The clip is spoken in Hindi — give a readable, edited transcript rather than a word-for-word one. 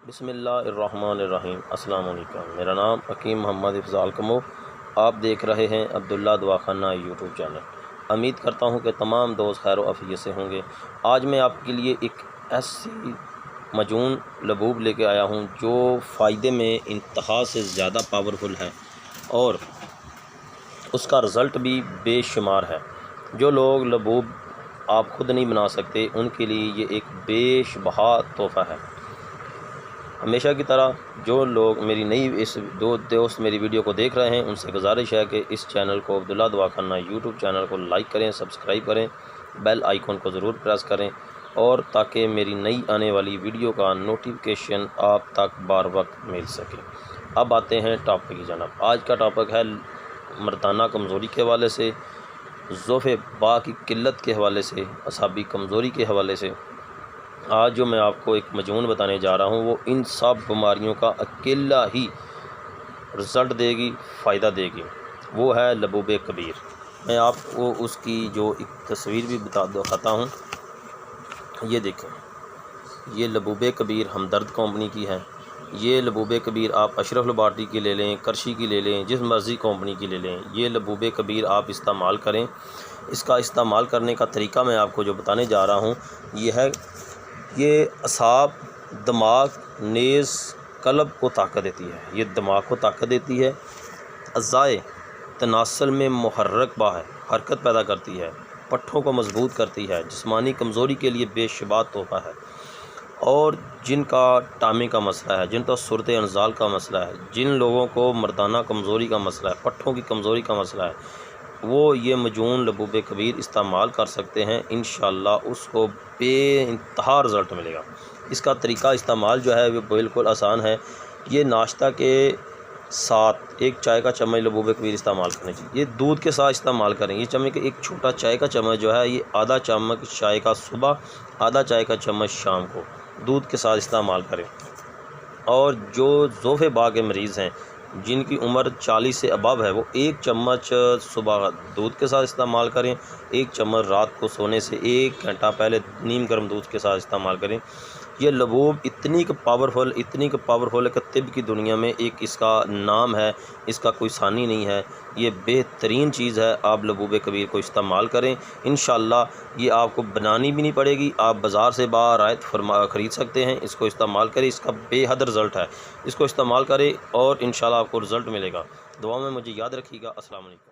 बिस्मिल्लाहिर्रहमानिर्रहीम। अस्सलाम वालेकुम। मेरा नाम हकीम मोहम्मद इफ़ज़ाल कमो। आप देख रहे हैं अब्दुल्ला दवाखाना यूट्यूब चैनल। उम्मीद करता हूं कि तमाम दोस्त खैर आफियत से होंगे। आज मैं आपके लिए एक ऐसी मजून लबूब लेके आया हूं जो फ़ायदे में इंतहा से ज़्यादा पावरफुल है और उसका रिज़ल्ट भी बेशुमार है। जो लोग लबूब आप ख़ुद नहीं बना सकते उनके लिए ये एक बेशबहा तोहफ़ा है। हमेशा की तरह जो लोग मेरी नई इस दो दोस्त मेरी वीडियो को देख रहे हैं उनसे गुजारिश है कि इस चैनल को अब्दुल्ला दवाखाना यूट्यूब चैनल को लाइक करें, सब्सक्राइब करें, बेल आइकॉन को ज़रूर प्रेस करें और ताकि मेरी नई आने वाली वीडियो का नोटिफिकेशन आप तक बार वक्त मिल सके। अब आते हैं टॉपिक की जनाब। आज का टॉपिक है मर्दाना कमज़ोरी के हवाले से, ज़ोफ़े बा की किल्लत के हवाले से, असाबी कमज़ोरी के हवाले से। आज जो मैं आपको एक मजून बताने जा रहा हूँ वो इन सब बीमारियों का अकेला ही रिज़ल्ट देगी, फ़ायदा देगी। वो है लबूब कबीर। मैं आपको उसकी जो एक तस्वीर भी दिखाता हूँ। ये देखें, ये लबूब कबीर हमदर्द कंपनी की है। ये लबूब कबीर आप अशरफ लबार्टी की ले लें, करशी की ले लें, जिस मर्ज़ी कंपनी की ले लें, ये लबूब कबीर आप इस्तेमाल करें। इसका इस्तेमाल करने का तरीका मैं आपको जो बताने जा रहा हूँ ये है, ये असाब, दिमाग, नेज़, कल्ब को ताकत देती है। ये दिमाग को ताकत देती है, अज़ाए तनासल में मुहर्रक बा है, हरकत पैदा करती है, पट्ठों को मजबूत करती है, जिस्मानी कमज़ोरी के लिए बेशुमार तोहफ़ा है। और जिनका टाइमिंग का मसला है, जिनका सूरत अंजाल का मसला है, जिन लोगों को मर्दाना कमज़ोरी का मसला है, पट्ठों की कमज़ोरी का मसला है, वो ये मजून लबूब कबीर इस्तेमाल कर सकते हैं। इंशाअल्लाह उसको बेइंतहा रिज़ल्ट मिलेगा। इसका तरीका इस्तेमाल जो है वो बिल्कुल आसान है। ये नाश्ता के साथ एक चाय का चम्मच लबूब कबीर इस्तेमाल करना चाहिए। ये दूध के साथ इस्तेमाल करें। ये चम्मच एक छोटा चाय का चम्मच जो है ये आधा चम्मच चाय का सुबह, आधा चाय का चम्मच शाम को दूध के साथ इस्तेमाल करें। और जो ज़ोफ़े बा के मरीज़ हैं जिनकी उम्र 40 से अबव है वो एक चम्मच सुबह दूध के साथ इस्तेमाल करें, एक चम्मच रात को सोने से 1 घंटा पहले नीम गर्म दूध के साथ इस्तेमाल करें। ये लबूब इतनी पावरफुल है कि तिब की दुनिया में एक इसका नाम है, इसका कोई सानी नहीं है। ये बेहतरीन चीज़ है। आप लबूब कबीर को इस्तेमाल करें। इंशाअल्लाह ये आपको बनानी भी नहीं पड़ेगी, आप बाज़ार से बारायत ख़रीद सकते हैं। इसको इस्तेमाल करें, इसका बेहद रिज़ल्ट है। इसको इस्तेमाल करें और इंशाअल्लाह आपको रिज़ल्ट मिलेगा। दुआ में मुझे याद रखिएगा। अस्सलाम वालेकुम।